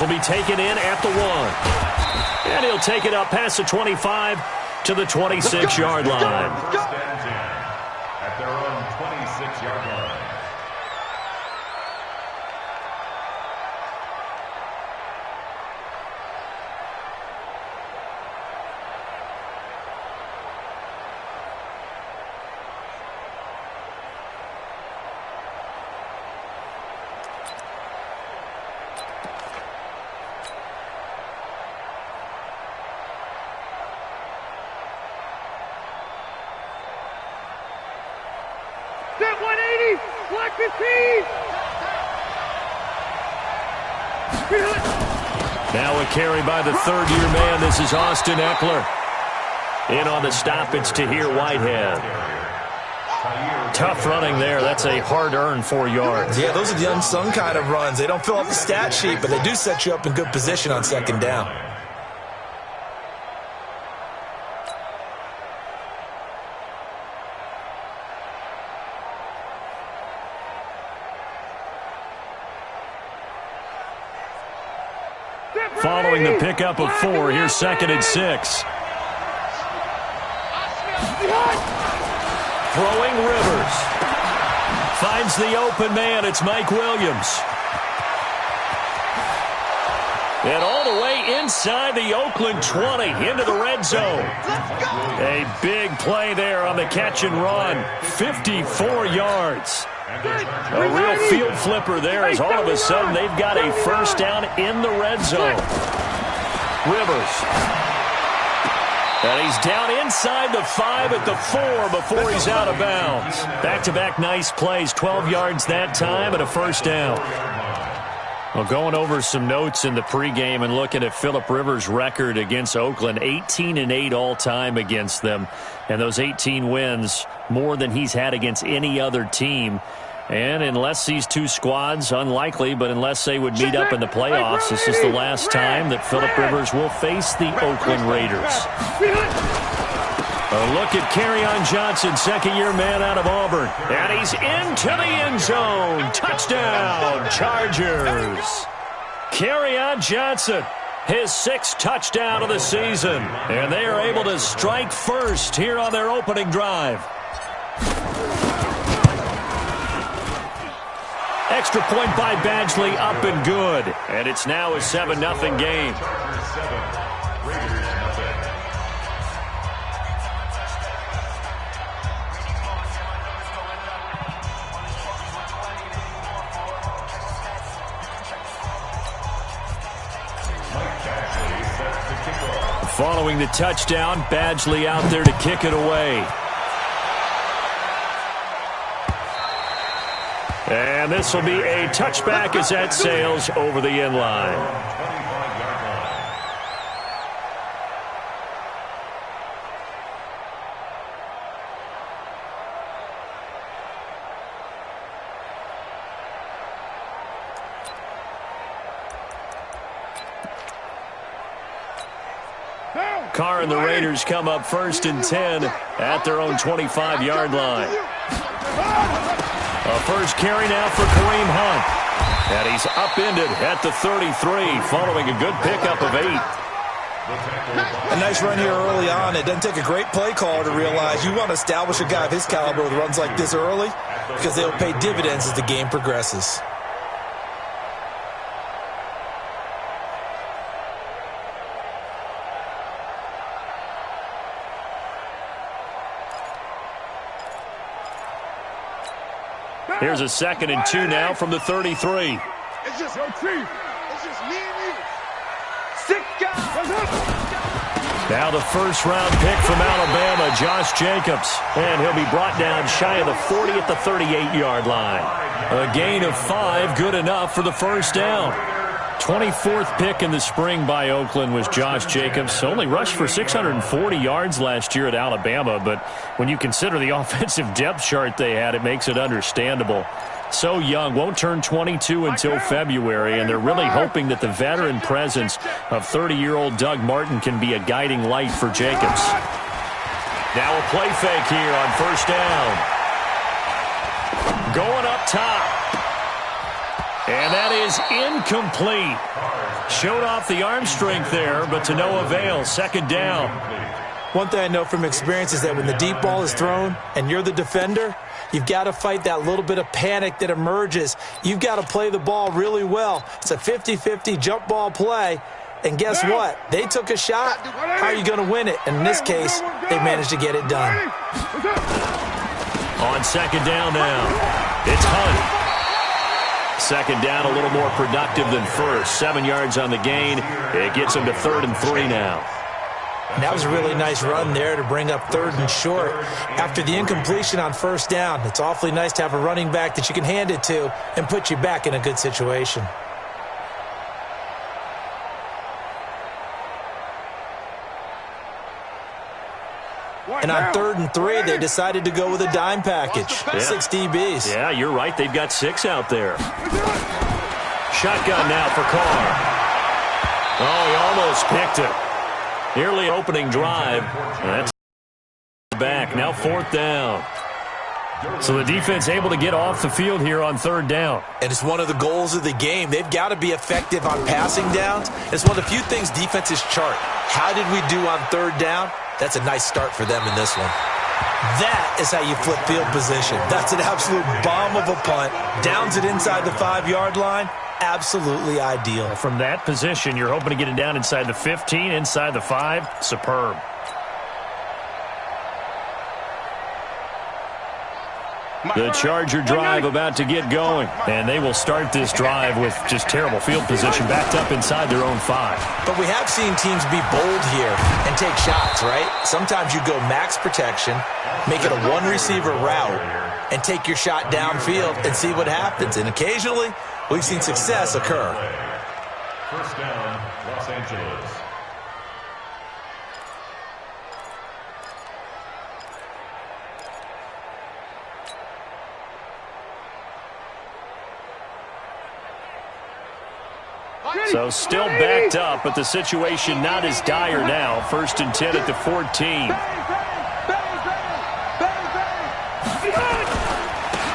Will be taken in at the 1. And he'll take it up past the 25 to the 26-yard line. Stands in at their own 26-yard line. Now a carry by the third-year man. This is Austin Eckler. In on the stop, it's Tahir Whitehead. Tough running there. That's a hard-earned 4 yards. Yeah, those are the unsung kind of runs. They don't fill up the stat sheet, but they do set you up in good position on second down. Following the pickup of 4, here's 2nd and 6. Throwing Rivers. Finds the open man. It's Mike Williams. And all the way inside the Oakland 20 into the red zone. A big play there on the catch and run. 54 yards. A real field flipper there as all of a sudden they've got a first down in the red zone. Rivers. And he's down inside the 5 at the 4 before he's out of bounds. Back-to-back nice plays, 12 yards that time and a first down. Well, going over some notes in the pregame and looking at Phillip Rivers' record against Oakland, 18-8 all-time against them. And those 18 wins, more than he's had against any other team. And unless these two squads, unlikely, but unless they would meet up in the playoffs, this is the last time that Phillip Rivers will face the Oakland Raiders. A look at Kerryon Johnson, second-year man out of Auburn. And he's into the end zone. Touchdown, Chargers. Kerryon Johnson, his 6th touchdown of the season. And they are able to strike first here on their opening drive. Extra point by Badgley, up and good. And it's now a 7-0 game. Following the touchdown, Badgley out there to kick it away. And this will be a touchback as that sails over the end line. Carr and the Raiders come up 1st and 10 at their own 25-yard line. A first carry now for Kareem Hunt. And he's upended at the 33 following a good pickup of 8. A nice run here early on. It doesn't take a great play caller to realize you want to establish a guy of his caliber with runs like this early because they'll pay dividends as the game progresses. Here's a 2nd and 2 now from the 33. It's just your team. It's just me and you. 6 guys. Now the first-round pick from Alabama, Josh Jacobs. And he'll be brought down shy of the 40 at the 38-yard line. A gain of 5, good enough for the first down. 24th pick in the spring by Oakland was Josh Jacobs. Only rushed for 640 yards last year at Alabama, but when you consider the offensive depth chart they had, it makes it understandable. So young, won't turn 22 until February, and they're really hoping that the veteran presence of 30-year-old Doug Martin can be a guiding light for Jacobs. Now a play fake here on first down. Going up top. And that is incomplete. Showed off the arm strength there, but to no avail. Second down. One thing I know from experience is that when the deep ball is thrown and you're the defender, you've got to fight that little bit of panic that emerges. You've got to play the ball really well. It's a 50-50 jump ball play. And guess what? They took a shot. How are you going to win it? And in this case, they managed to get it done. On second down now, it's Hunt. Second down, a little more productive than first. 7 yards on the gain. It gets him to 3rd and 3 now. And that was a really nice run there to bring up 3rd and short. After the incompletion on first down, it's awfully nice to have a running back that you can hand it to and put you back in a good situation. And on 3rd and 3, they decided to go with a dime package. 6 DBs. Yeah, you're right. They've got 6 out there. Shotgun now for Carr. Oh, he almost picked it. Nearly opening drive. That's back. Now 4th down. So the defense able to get off the field here on 3rd down. And it's one of the goals of the game. They've got to be effective on passing downs. It's one of the few things defenses chart. How did we do on 3rd down? That's a nice start for them in this one. That is how you flip field position. That's an absolute bomb of a punt. Downs it inside the 5-yard line. Absolutely ideal. From that position, you're hoping to get it down inside the 15, inside the 5. Superb. The Charger drive about to get going. And they will start this drive with just terrible field position backed up inside their own 5. But we have seen teams be bold here and take shots, right? Sometimes you go max protection, make it a one-receiver route, and take your shot downfield and see what happens. And occasionally, we've seen success occur. First down, Los Angeles. So still backed up, but the situation not as dire now. 1st and 10 at the 14.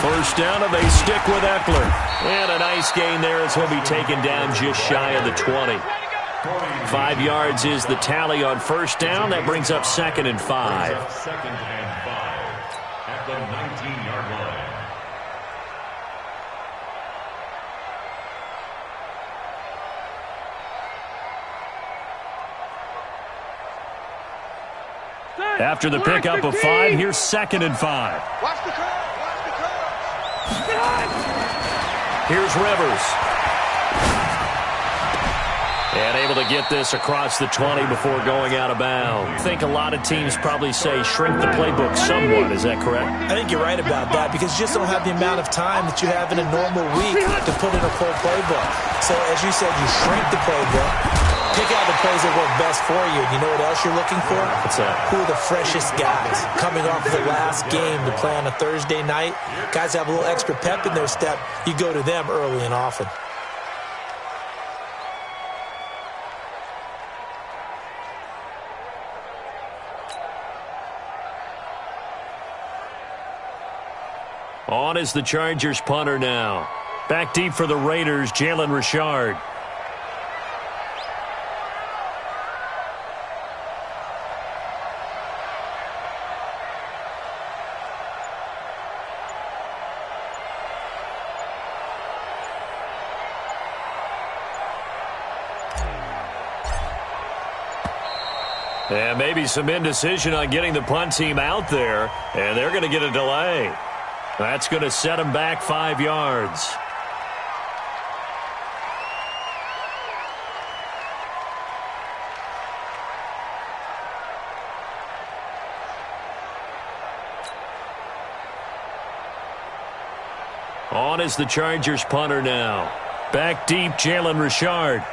First down, and they stick with Eckler. And a nice gain there as he'll be taken down just shy of the 20. 5 yards is the tally on first down. That brings up 2nd and 5. 2nd and 5 at the 19-yard line. After the pickup of 5, here's 2nd and 5. Watch the curve. Watch the curve. Here's Rivers. And able to get this across the 20 before going out of bounds. I think a lot of teams probably say shrink the playbook somewhat. Is that correct? I think you're right about that because you just don't have the amount of time that you have in a normal week to put in a full playbook. So as you said, you shrink the playbook. Pick out the plays that work best for you. You know what else you're looking for? What's that? Who are the freshest guys coming off the last game to play on a Thursday night? Guys have a little extra pep in their step. You go to them early and often. On is the Chargers punter now. Back deep for the Raiders, Jalen Richard. And maybe some indecision on getting the punt team out there. And they're going to get a delay. That's going to set them back 5 yards. On is the Chargers punter now. Back deep, Jalen Richard.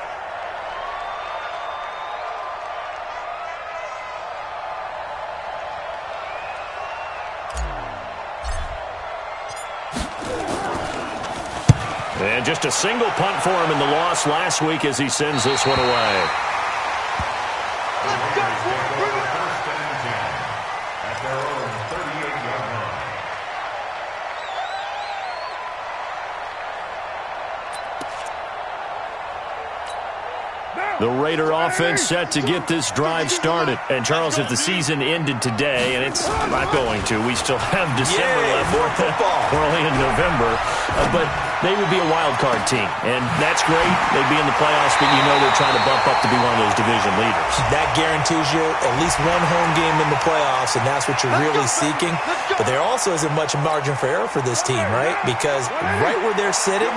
And just a single punt for him in the loss last week as he sends this one away. At their own 38-yard line. The Raider offense set to get this drive started. And, Charles, if the season ended today, and it's not going to, we still have December left. More football. We're only in November. But they would be a wild card team. And that's great. They'd be in the playoffs, but you know they're trying to bump up to be one of those division leaders. That guarantees you at least one home game in the playoffs, and that's what you're really seeking. But there also isn't much margin for error for this team, right? Because right where they're sitting,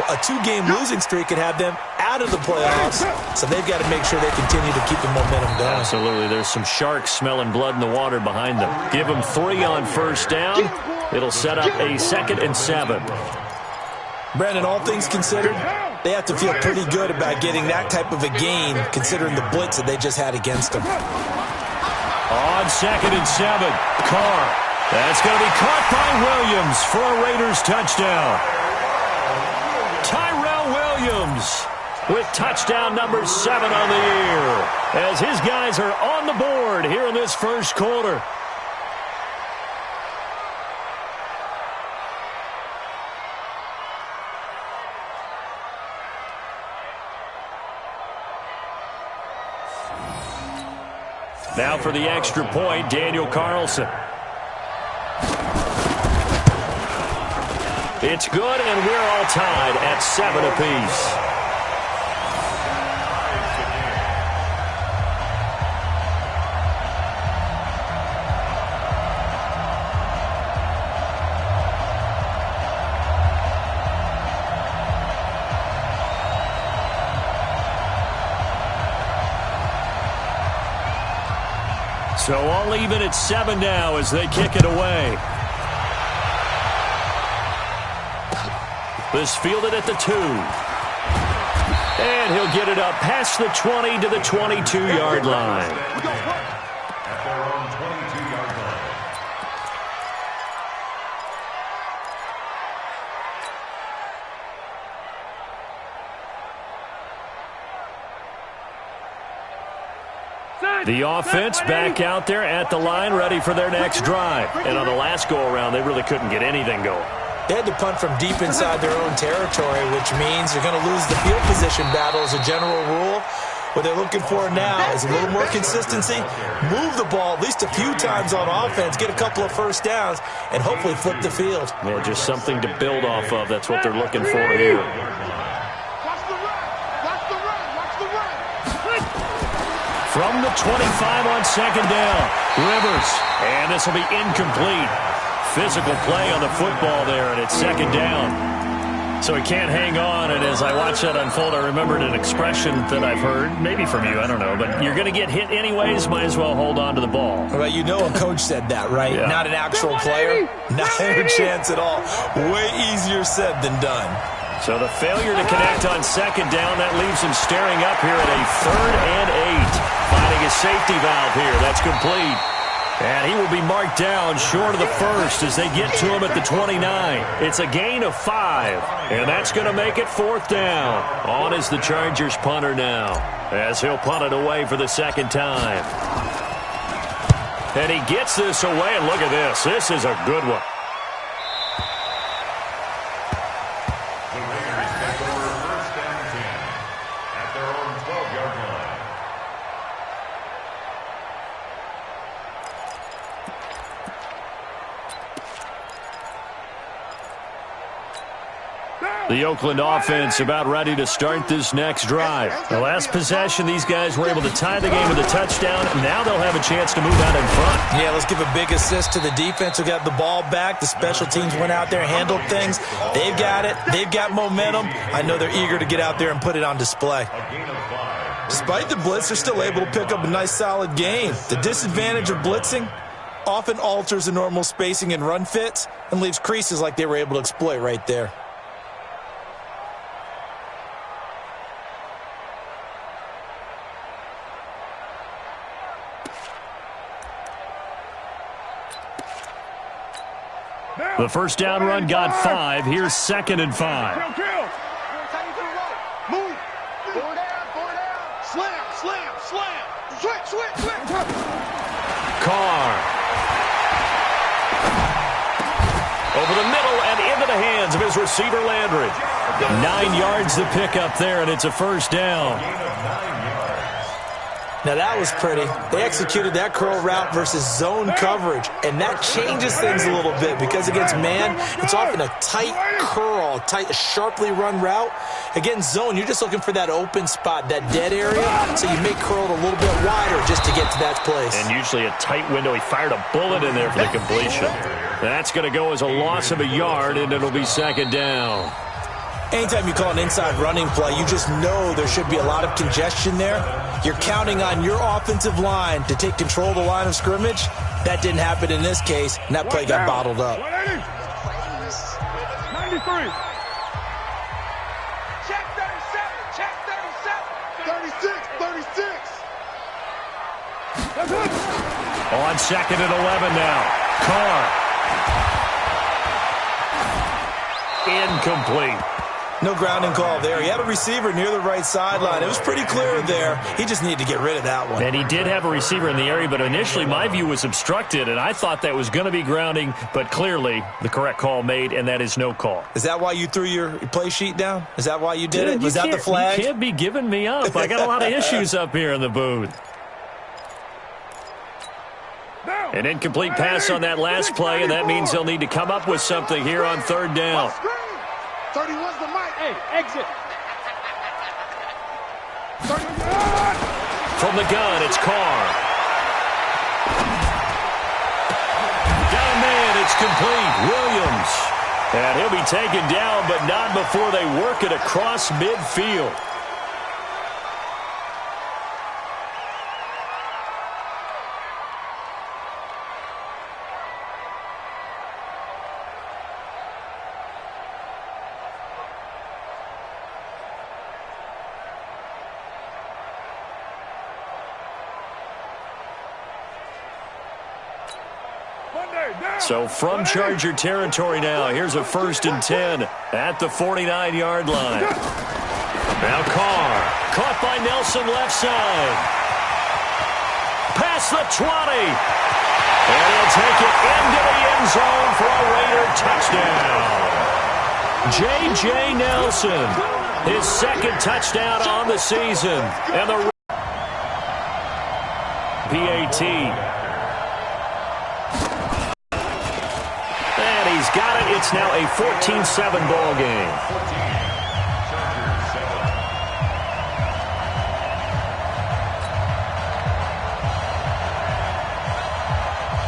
a 2-game losing streak could have them out of the playoffs, so they've got to make sure they continue to keep the momentum going. Absolutely. There's some sharks smelling blood in the water behind them. Give them 3 on first down. It'll set up a 2nd and 7. Brandon, all things considered, they have to feel pretty good about getting that type of a gain, considering the blitz that they just had against them. On 2nd and 7, Carr. That's going to be caught by Williams for a Raiders touchdown. Tyrell Williams with touchdown number 7 on the year as his guys are on the board here in this first quarter. Now for the extra point, Daniel Carlson. It's good, and we're all tied at 7 apiece. So all even at 7 now as they kick it away. This fielded at the 2. And he'll get it up past the 20 to the 22-yard line. At their own 22-yard line. The offense back out there at the line, ready for their next drive. And on the last go-around, they really couldn't get anything going. They had to punt from deep inside their own territory, which means you're going to lose the field position battle as a general rule. What they're looking for now is a little more consistency, move the ball at least a few times on offense, get a couple of first downs, and hopefully flip the field. Yeah, just something to build off of. That's what they're looking for here. From the 25 on 2nd down, Rivers. And this will be incomplete. Physical play on the football there, and it's 2nd down. So he can't hang on, and as I watch that unfold, I remembered an expression that I've heard, maybe from you, I don't know, but you're going to get hit anyways, might as well hold on to the ball. Well, you know a coach said that, right? Yeah. Not an actual player. Not a chance at all. Way easier said than done. So the failure to connect on 2nd down, that leaves him staring up here at a 3rd and 8. Finding a safety valve here. That's complete. And he will be marked down short of the first as they get to him at the 29. It's a gain of 5. And that's going to make it 4th down. On is the Chargers punter now, as he'll punt it away for the 2nd time. And he gets this away, and look at this. This is a good one. The Raiders take over 1st and 10 at their own 12-yard line. The Oakland offense about ready to start this next drive. The last possession, these guys were able to tie the game with a touchdown. Now they'll have a chance to move out in front. Yeah, let's give a big assist to the defense who got the ball back. The special teams went out there, handled things. They've got it. They've got momentum. I know they're eager to get out there and put it on display. A gain of 5. Despite the blitz, they're still able to pick up a nice, solid gain. The disadvantage of blitzing often alters the normal spacing and run fits and leaves creases like they were able to exploit right there. The first down run got 5. Here's 2nd and 5. Move. Four down. Slam. Switch. Carr. Over the middle and into the hands of his receiver, Landry. 9 yards to pick up there, and it's a first down. Now that was pretty. They executed that curl route versus zone coverage, and that changes things a little bit because against man, it's often a tight curl, tight, sharply run route. Against zone, you're just looking for that open spot, that dead area, so you make curl a little bit wider just to get to that place. And usually a tight window. He fired a bullet in there for the completion. That's going to go as a loss of a yard, and it'll be second down. Anytime you call an inside running play, you just know there should be a lot of congestion there. You're counting on your offensive line to take control of the line of scrimmage. That didn't happen in this case, and that play got bottled up. 93. Check 37. Check 37. 36. 36. On second and 11 now. Carr. Incomplete. No grounding call there. He had a receiver near the right sideline. It was pretty clear there. He just needed to get rid of that one. And he did have a receiver in the area, but initially my view was obstructed, and I thought that was going to be grounding, but clearly the correct call made, and that is no call. Is that why you threw your play sheet down? Is that why you did it? Was that the flag? You can't be giving me up. I got a lot of issues up here in the booth. An incomplete pass on that last play, and that means they'll need to come up with something here on third down. 31's the mic. Hey, exit. From the gun, it's Carr. Got a man, it's complete. Williams. And he'll be taken down, but not before they work it across midfield. So from Charger territory now, here's a 1st and 10 at the 49-yard line. Now Carr, caught by Nelson left side. Past the 20. And he'll take it into the end zone for a Raider touchdown. J.J. Nelson, his 2nd touchdown on the season. And the PAT. He's got it. It's now a 14-7 ball game.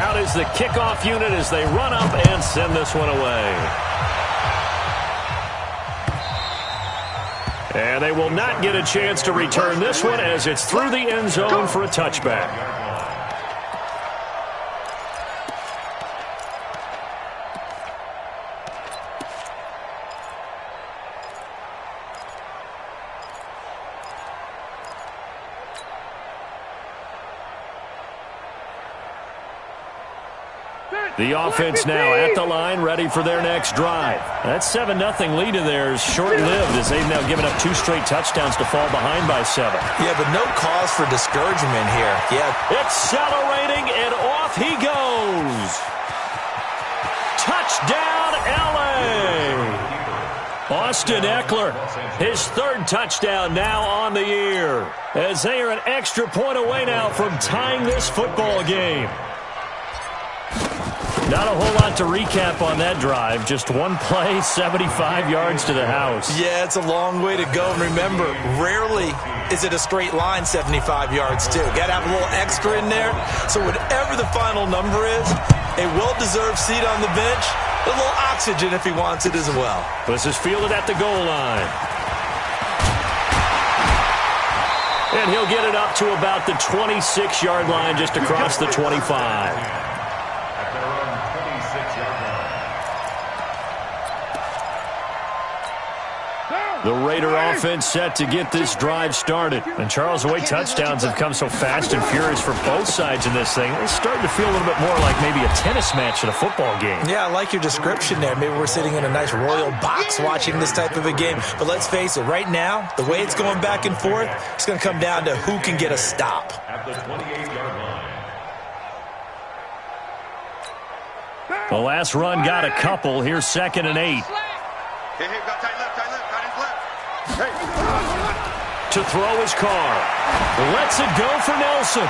Out is the kickoff unit as they run up and send this one away. And they will not get a chance to return this one as it's through the end zone for a touchback. The offense now at the line, ready for their next drive. That 7-0 lead of theirs short-lived as they've now given up 2 straight touchdowns to fall behind by 7. Yeah, but no cause for discouragement here. Yeah, accelerating, and off he goes. Touchdown, L.A. Austin Eckler, his 3rd touchdown now on the year, as they are an extra point away now from tying this football game. Not a whole lot to recap on that drive. Just one play, 75 yards to the house. Yeah, it's a long way to go. And remember, rarely is it a straight line 75 yards, too. Got to have a little extra in there. So whatever the final number is, a well-deserved seat on the bench, a little oxygen if he wants it as well. This is fielded at the goal line. And he'll get it up to about the 26-yard line, just across the 25. The Raider offense set to get this drive started. And Charles, the way touchdowns have come so fast and furious for both sides in this thing, it's starting to feel a little bit more like maybe a tennis match at a football game. Yeah, I like your description there. Maybe we're sitting in a nice royal box watching this type of a game. But let's face it, right now, the way it's going back and forth, it's going to come down to who can get a stop. At the 28-yard line. The last run got a couple. Here's 2nd and 8. Hey, got tight left, Hey. To throw his car. Lets it go for Nelson.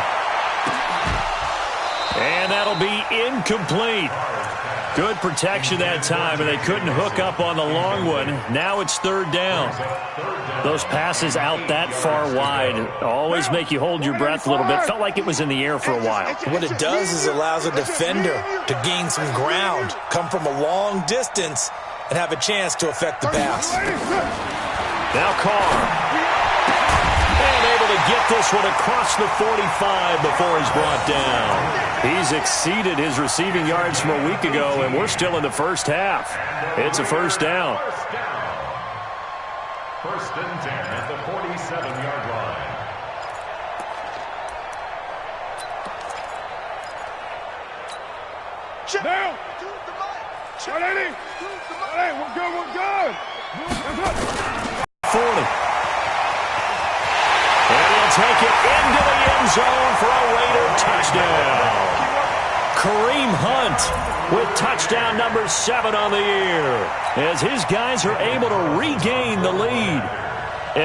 And that'll be incomplete. Good protection that time, and they couldn't hook up on the long one. Now it's 3rd down. Those passes out that far wide always make you hold your breath a little bit. Felt like it was in the air for a while. What it does is it allows a defender to gain some ground, come from a long distance, and have a chance to affect the pass. Now Carr. And able to get this one across the 45 before he's brought down. He's exceeded his receiving yards from a week ago, and we're still in the first half. It's a 1st down. 1st and 10 at the 47-yard line. Down. 180. We're good. 40. And he'll take it into the end zone for a Raider touchdown. Kareem Hunt with touchdown number 7 on the year as his guys are able to regain the lead.